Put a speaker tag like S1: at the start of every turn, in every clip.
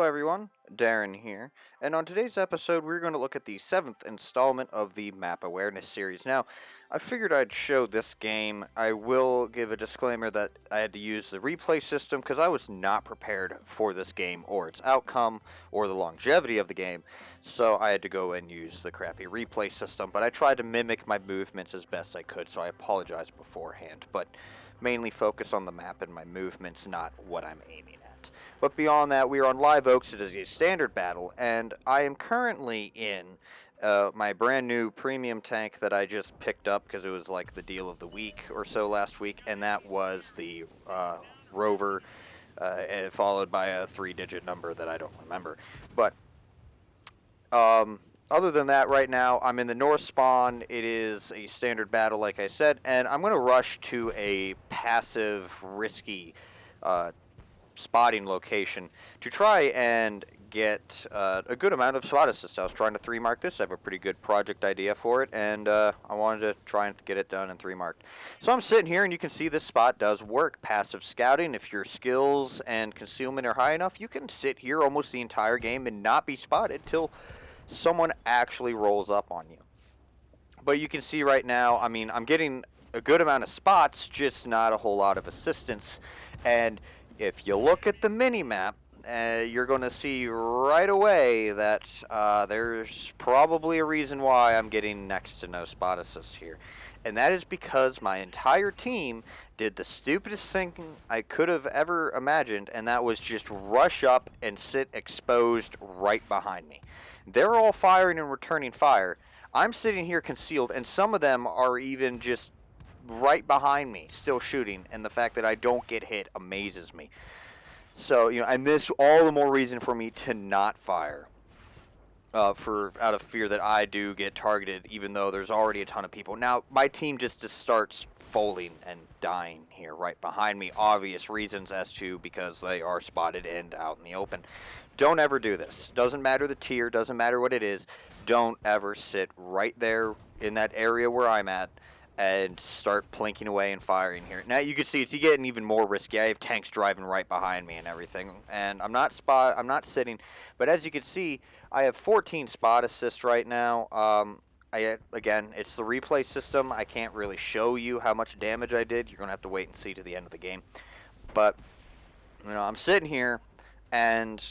S1: Hello everyone, Darren here, and on today's episode we're going to look at the 7th installment of the Map Awareness series. Now, I figured I'd show this game. I will give a disclaimer that I had to use the replay system because I was not prepared for this game or its outcome or the longevity of the game, so I had to go and use the crappy replay system, but I tried to mimic my movements as best I could, so I apologize beforehand, but mainly focus on the map and my movements, not what I'm aiming at. But beyond that, we are on Live Oaks. It is a standard battle, and I am currently in my brand new premium tank that I just picked up because it was like the deal of the week or so last week, and that was the Rover, followed by a 3-digit number that I don't remember. But other than that, right now, I'm in the North Spawn. It is a standard battle, like I said, and I'm going to rush to a passive, risky spotting location to try and get a good amount of spot assist. I was trying to 3-mark this. I have a pretty good project idea for it, and I wanted to try and get it done and 3-marked. So I'm sitting here, and you can see this spot does work. Passive scouting, if your skills and concealment are high enough, you can sit here almost the entire game and not be spotted till someone actually rolls up on you. But you can see right now, I mean, I'm getting a good amount of spots, just not a whole lot of assistance. And if you look at the mini-map, you're going to see right away that there's probably a reason why I'm getting next to no spot assist here. And that is because my entire team did the stupidest thing I could have ever imagined, and that was just rush up and sit exposed right behind me. They're all firing and returning fire. I'm sitting here concealed, and some of them are even just right behind me, still shooting, and the fact that I don't get hit amazes me. So, and this all the more reason for me to not fire, out of fear that I do get targeted, even though there's already a ton of people. Now, my team just starts folding and dying here right behind me. Obvious reasons as to because they are spotted and out in the open. Don't ever do this. Doesn't matter the tier, doesn't matter what it is. Don't ever sit right there in that area where I'm at and start plinking away and firing here. Now you can see it's getting even more risky. I have tanks driving right behind me and everything, and I'm not sitting. But as you can see, I have 14 spot assists right now. Again, it's the replay system. I can't really show you how much damage I did. You're gonna have to wait and see to the end of the game. But I'm sitting here, and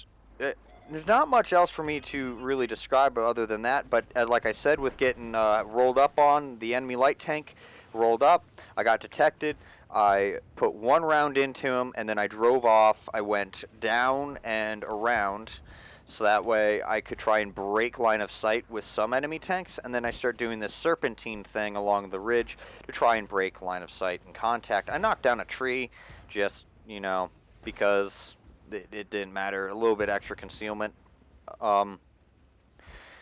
S1: there's not much else for me to really describe other than that, but like I said, with getting rolled up on, the enemy light tank rolled up, I got detected, I put one round into him, and then I drove off. I went down and around, so that way I could try and break line of sight with some enemy tanks, and then I start doing this serpentine thing along the ridge to try and break line of sight and contact. I knocked down a tree, just, because it didn't matter. A little bit extra concealment.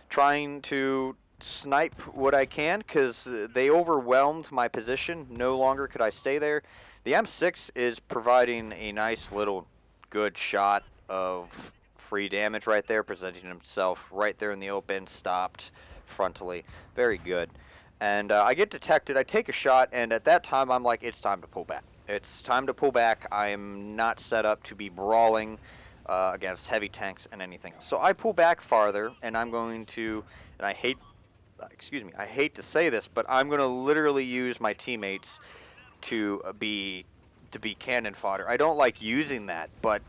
S1: Trying to snipe what I can because they overwhelmed my position. No longer could I stay there. The M6 is providing a nice little good shot of free damage right there, presenting himself right there in the open, stopped frontally. Very good. And I get detected. I take a shot, and at that time I'm like, it's time to pull back. It's time to pull back. I am not set up to be brawling against heavy tanks and anything. So I pull back farther, and I'm going to, and I hate to say this, but I'm going to literally use my teammates to be cannon fodder. I don't like using that, but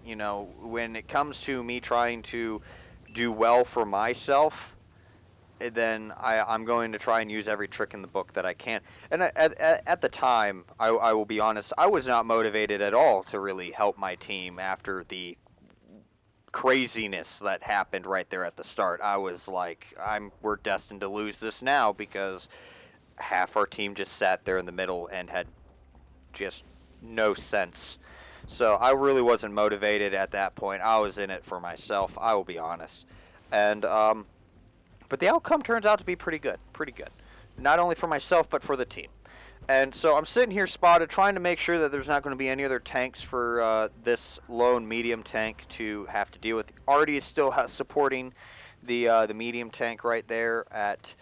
S1: when it comes to me trying to do well for myself, then I'm going to try and use every trick in the book that I can. And at the time, I will be honest, I was not motivated at all to really help my team after the craziness that happened right there at the start. I was like, we're destined to lose this now because half our team just sat there in the middle and had just no sense. So I really wasn't motivated at that point. I was in it for myself, I will be honest. And but the outcome turns out to be pretty good. Not only for myself, but for the team. And so I'm sitting here spotted, trying to make sure that there's not going to be any other tanks for this lone medium tank to have to deal with. Artie is still supporting the medium tank right there at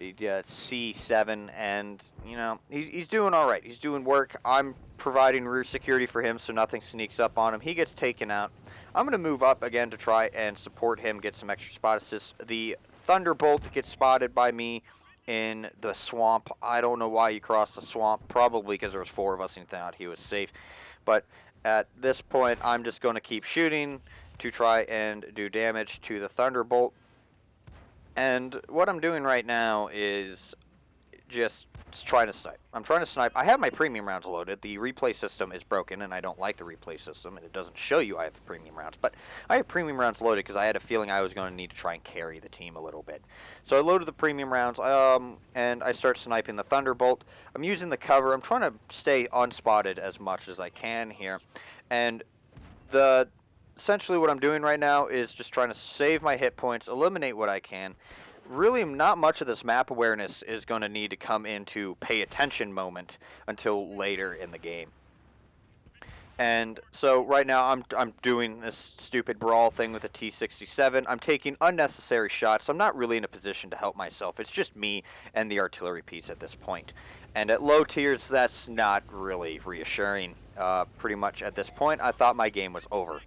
S1: C7, and you know he's doing all right. He's doing work. I'm providing rear security for him, so nothing sneaks up on him. He gets taken out. I'm going to move up again to try and support him, get some extra spot assists. The Thunderbolt gets spotted by me in the swamp. I don't know why he crossed the swamp. Probably because there was 4 of us and he thought he was safe. But at this point, I'm just going to keep shooting to try and do damage to the Thunderbolt. And what I'm doing right now is just trying to snipe. I'm trying to snipe. I have my premium rounds loaded. The replay system is broken, and I don't like the replay system, and it doesn't show you I have premium rounds. But I have premium rounds loaded because I had a feeling I was going to need to try and carry the team a little bit. So I loaded the premium rounds, and I start sniping the Thunderbolt. I'm using the cover. I'm trying to stay unspotted as much as I can here. And essentially what I'm doing right now is just trying to save my hit points, eliminate what I can. Really, not much of this map awareness is going to need to come into pay attention moment until later in the game. And so right now I'm doing this stupid brawl thing with a T-67. I'm taking unnecessary shots. I'm not really in a position to help myself. It's just me and the artillery piece at this point. And at low tiers, that's not really reassuring. Pretty much at this point, I thought my game was over.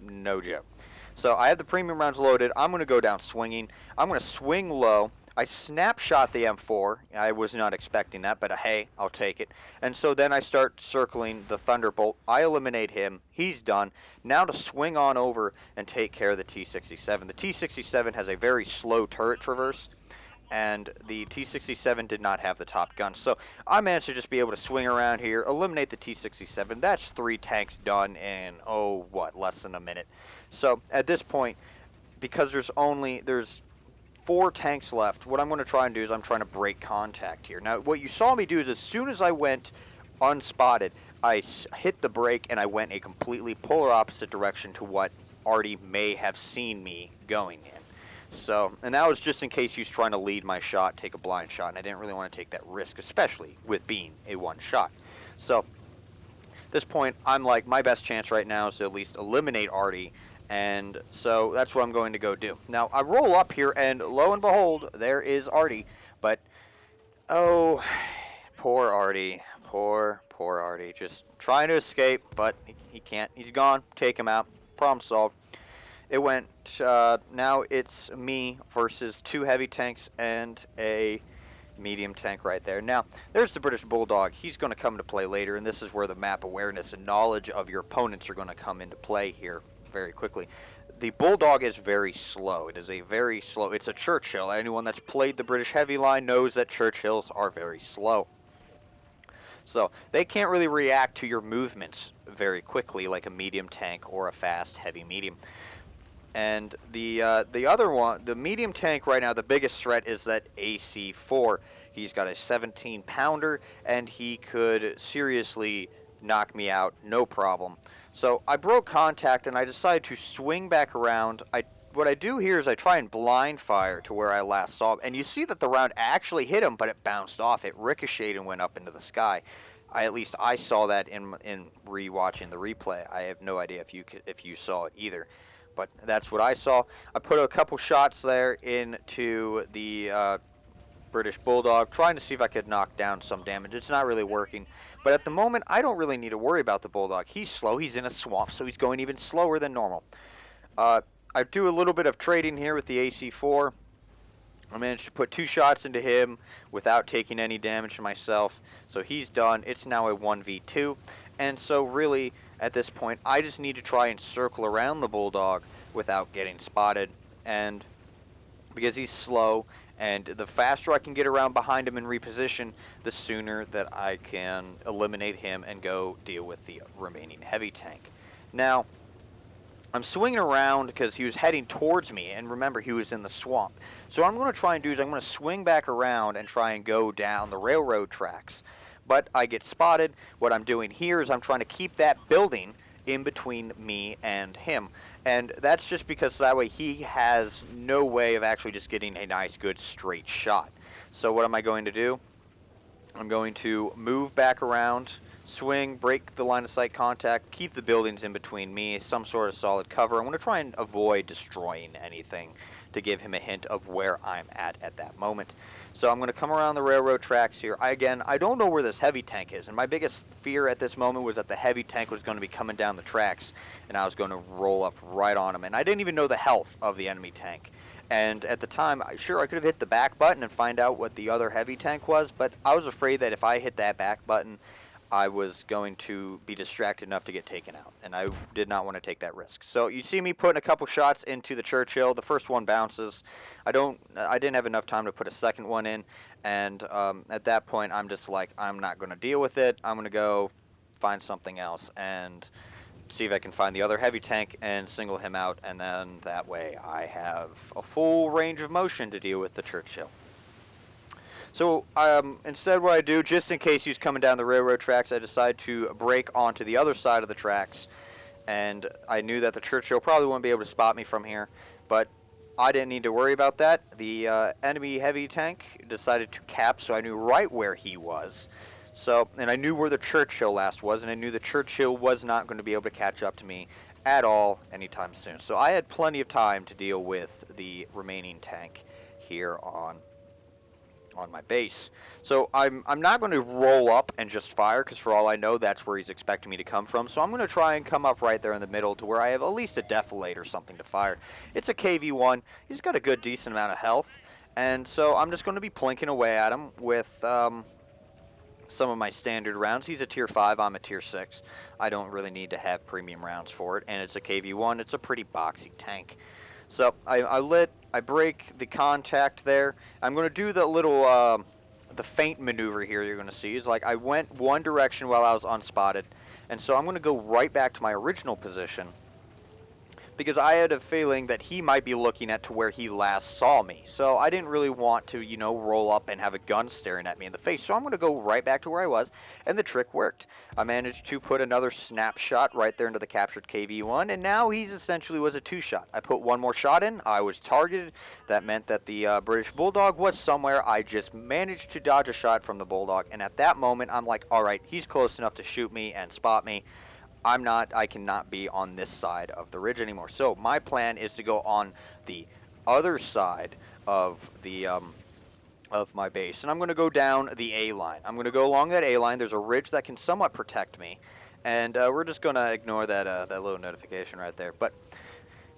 S1: No joke. So I have the premium rounds loaded. I'm going to go down swinging. I'm going to swing low. I snapshot the M4. I was not expecting that, but hey, I'll take it. And so then I start circling the Thunderbolt. I eliminate him. He's done. Now to swing on over and take care of the T-67. The T-67 has a very slow turret traverse, and the T-67 did not have the top gun. So I managed to just be able to swing around here, eliminate the T-67. That's 3 tanks done in, less than a minute. So at this point, because there's 4 tanks left, what I'm going to try and do is I'm trying to break contact here. Now, what you saw me do is as soon as I went unspotted, I hit the brake and I went a completely polar opposite direction to what Artie may have seen me going in. So, and that was just in case he was trying to lead my shot, take a blind shot, and I didn't really want to take that risk, especially with being a one shot. So, at this point, I'm like, my best chance right now is to at least eliminate Artie, and so that's what I'm going to go do. Now, I roll up here, and lo and behold, there is Artie, but, oh, poor Artie, poor Artie, just trying to escape, but he can't, he's gone, take him out, problem solved. It went, now it's me versus 2 heavy tanks and a medium tank right there. Now, there's the British Bulldog. He's going to come into play later, and this is where the map awareness and knowledge of your opponents are going to come into play here very quickly. The Bulldog is very slow. It is it's a Churchill. Anyone that's played the British heavy line knows that Churchills are very slow. So they can't really react to your movements very quickly like a medium tank or a fast heavy medium. And the other one, the medium tank right now, the biggest threat is that AC4. He's got a 17-pounder, and he could seriously knock me out, no problem. So I broke contact, and I decided to swing back around. What I do here is I try and blind fire to where I last saw him, and you see that the round actually hit him, but it bounced off. It ricocheted and went up into the sky. At least I saw that in rewatching the replay. I have no idea if you saw it either. But that's what I saw. I put a couple shots there into the British Bulldog, trying to see if I could knock down some damage. It's not really working. But at the moment, I don't really need to worry about the Bulldog. He's slow. He's in a swamp, so he's going even slower than normal. I do a little bit of trading here with the AC4. I managed to put 2 shots into him without taking any damage to myself. So he's done. It's now a 1v2. And so really, at this point, I just need to try and circle around the Bulldog without getting spotted. And because he's slow, and the faster I can get around behind him and reposition, the sooner that I can eliminate him and go deal with the remaining heavy tank. Now, I'm swinging around because he was heading towards me, and remember, he was in the swamp. So what I'm going to try and do is I'm going to swing back around and try and go down the railroad tracks. But I get spotted. What I'm doing here is I'm trying to keep that building in between me and him. And that's just because that way he has no way of actually just getting a nice, good, straight shot. So what am I going to do? I'm going to move back around swing, break the line of sight contact, keep the buildings in between me, some sort of solid cover. I'm going to try and avoid destroying anything to give him a hint of where I'm at that moment. So I'm going to come around the railroad tracks here. Again, I don't know where this heavy tank is, and my biggest fear at this moment was that the heavy tank was going to be coming down the tracks, and I was going to roll up right on him. And I didn't even know the health of the enemy tank. And at the time, sure, I could have hit the back button and find out what the other heavy tank was, but I was afraid that if I hit that back button, I was going to be distracted enough to get taken out, and I did not want to take that risk. So you see me putting a couple shots into the Churchill. The first one bounces. I didn't have enough time to put a second one in, and at that point, I'm just like, I'm not going to deal with it. I'm going to go find something else and see if I can find the other heavy tank and single him out, and then that way I have a full range of motion to deal with the Churchill. So instead what I do, just in case he's coming down the railroad tracks, I decide to break onto the other side of the tracks, and I knew that the Churchill probably wouldn't be able to spot me from here, but I didn't need to worry about that. The enemy heavy tank decided to cap, so I knew right where he was. So, and I knew where the Churchill last was, and I knew the Churchill was not going to be able to catch up to me at all anytime soon. So I had plenty of time to deal with the remaining tank here on my base. So I'm not going to roll up and just fire, because for all I know, that's where he's expecting me to come from. So I'm going to try and come up right there in the middle to where I have at least a defilade or something to fire. It's a KV-1. He's got a good, decent amount of health. And so I'm just going to be plinking away at him with some of my standard rounds. He's a tier 5, I'm a tier 6. I don't really need to have premium rounds for it, and it's a KV-1. It's a pretty boxy tank. So I break the contact there. I'm going to do the little the feint maneuver here you're going to see. Is like I went one direction while I was unspotted, and so I'm going to go right back to my original position, because I had a feeling that he might be looking at to where he last saw me. So I didn't really want to, roll up and have a gun staring at me in the face. So I'm going to go right back to where I was, and the trick worked. I managed to put another snapshot right there into the captured KV-1, and now he's essentially was a 2-shot. I put one more shot in. I was targeted. That meant that the British Bulldog was somewhere. I just managed to dodge a shot from the Bulldog, and at that moment, I'm like, all right, he's close enough to shoot me and spot me. I cannot be on this side of the ridge anymore. So my plan is to go on the other side of the of my base, and I'm going to go down the A line. I'm going to go along that A line. There's a ridge that can somewhat protect me, and we're just going to ignore that that little notification right there. But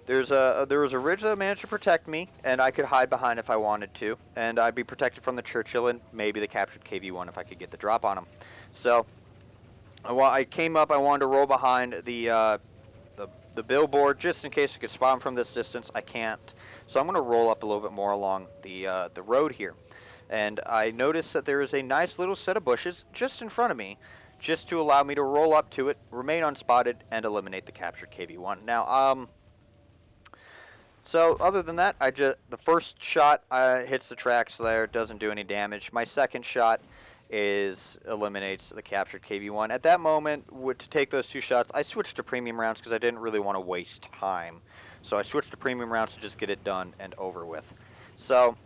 S1: there was a ridge that managed to protect me, and I could hide behind if I wanted to, and I'd be protected from the Churchill and maybe the captured KV-1 if I could get the drop on him. So I came up. I wanted to roll behind the billboard just in case I could spot him from this distance. I can't, so I'm going to roll up a little bit more along the road here, and I noticed that there is a nice little set of bushes just in front of me, just to allow me to roll up to it, remain unspotted, and eliminate the captured KV-1. Now, so other than that, the first shot hits the tracks there, doesn't do any damage. My second shot eliminates the captured KV-1. At that moment, to take those 2 shots, I switched to premium rounds because I didn't really want to waste time. So I switched to premium rounds to just get it done and over with. So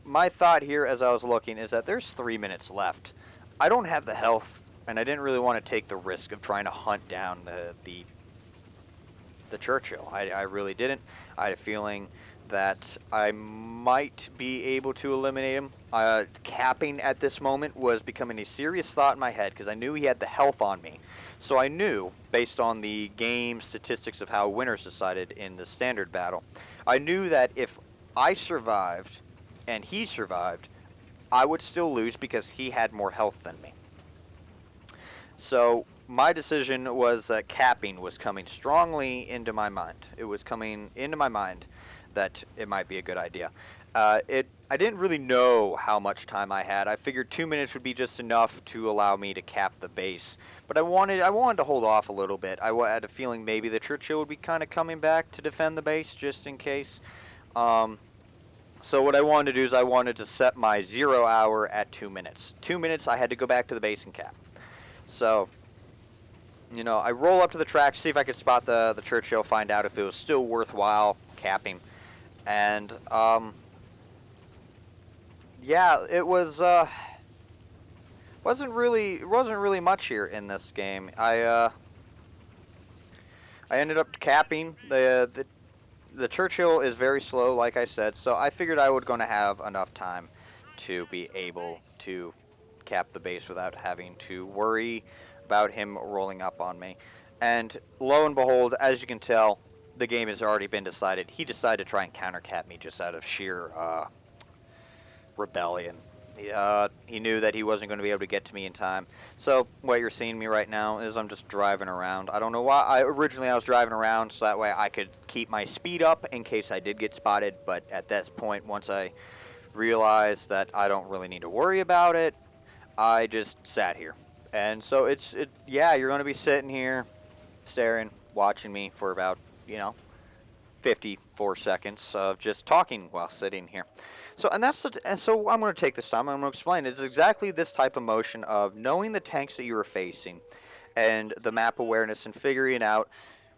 S1: my thought here as I was looking is that there's 3 minutes left. I don't have the health, and I didn't really want to take the risk of trying to hunt down the Churchill. I really didn't. I had a feeling that I might be able to eliminate him. Capping at this moment was becoming a serious thought in my head because I knew he had the health on me. So I knew, based on the game statistics of how winners decided in the standard battle, I knew that if I survived and he survived, I would still lose because he had more health than me. So my decision was that capping was coming strongly into my mind. It was coming into my mind that it might be a good idea. I didn't really know how much time I had. I figured 2 minutes would be just enough to allow me to cap the base. But I wanted to hold off a little bit. I had a feeling maybe the Churchill would be kind of coming back to defend the base just in case. So what I wanted to do is I wanted to set my 0 hour at 2 minutes. 2 minutes, I had to go back to the base and cap. So, I roll up to the track, see if I could spot the Churchill, find out if it was still worthwhile capping. And, yeah, it was, wasn't really much here in this game. I ended up capping the Churchill is very slow, like I said, so I figured I would going to have enough time to be able to cap the base without having to worry about him rolling up on me. And lo and behold, as you can tell, the game has already been decided. He decided to try and counter cap me just out of sheer rebellion. He knew that he wasn't going to be able to get to me in time. So what you're seeing me right now is I'm just driving around. I don't know why. Originally I was driving around so that way I could keep my speed up in case I did get spotted. But at this point, once I realized that I don't really need to worry about it, I just sat here. And so yeah, you're going to be sitting here staring, watching me for about, 54 seconds of just talking while sitting here. So so I'm going to take this time. I'm going to explain. It's exactly this type of motion of knowing the tanks that you are facing, and the map awareness and figuring out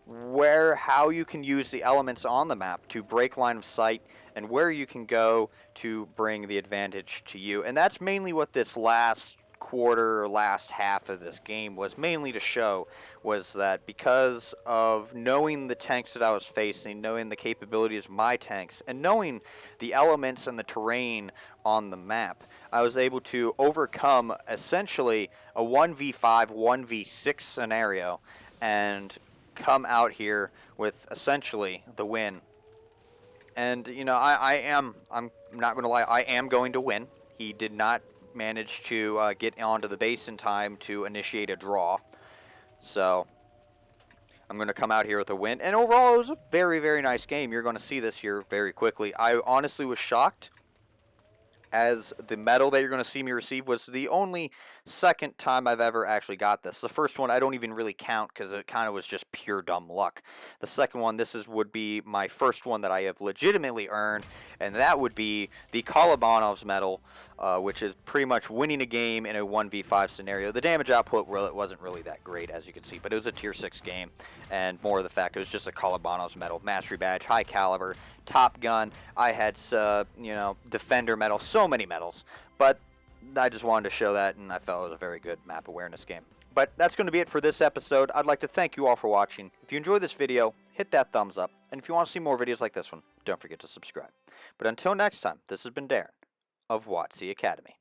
S1: how you can use the elements on the map to break line of sight and where you can go to bring the advantage to you. And that's mainly what this last quarter or last half of this game was mainly to show, was that because of knowing the tanks that I was facing, knowing the capabilities of my tanks, and knowing the elements and the terrain on the map, I was able to overcome essentially a 1v5, 1v6 scenario and come out here with essentially the win. And I'm not going to lie, I am going to win. He did not managed to get onto the base in time to initiate a draw. So I'm going to come out here with a win. And overall, it was a very, very nice game. You're going to see this here very quickly. I honestly was shocked, as the medal that you're going to see me receive was the only second time I've ever actually got this. The first one I don't even really count because it kind of was just pure dumb luck. The second one, would be my first one that I have legitimately earned, and that would be the Kolobanov's medal, which is pretty much winning a game in a 1v5 scenario. The damage output wasn't really that great, as you can see, but it was a tier 6 game, and more of the fact it was just a Kolobanov's medal, mastery badge, high caliber, top gun. I had defender medal, so many medals, but I just wanted to show that, and I felt it was a very good map awareness game. But that's going to be it for this episode. I'd like to thank you all for watching. If you enjoyed this video, hit that thumbs up, and if you want to see more videos like this one, don't forget to subscribe. But until next time, this has been Darren of WoTC Academy.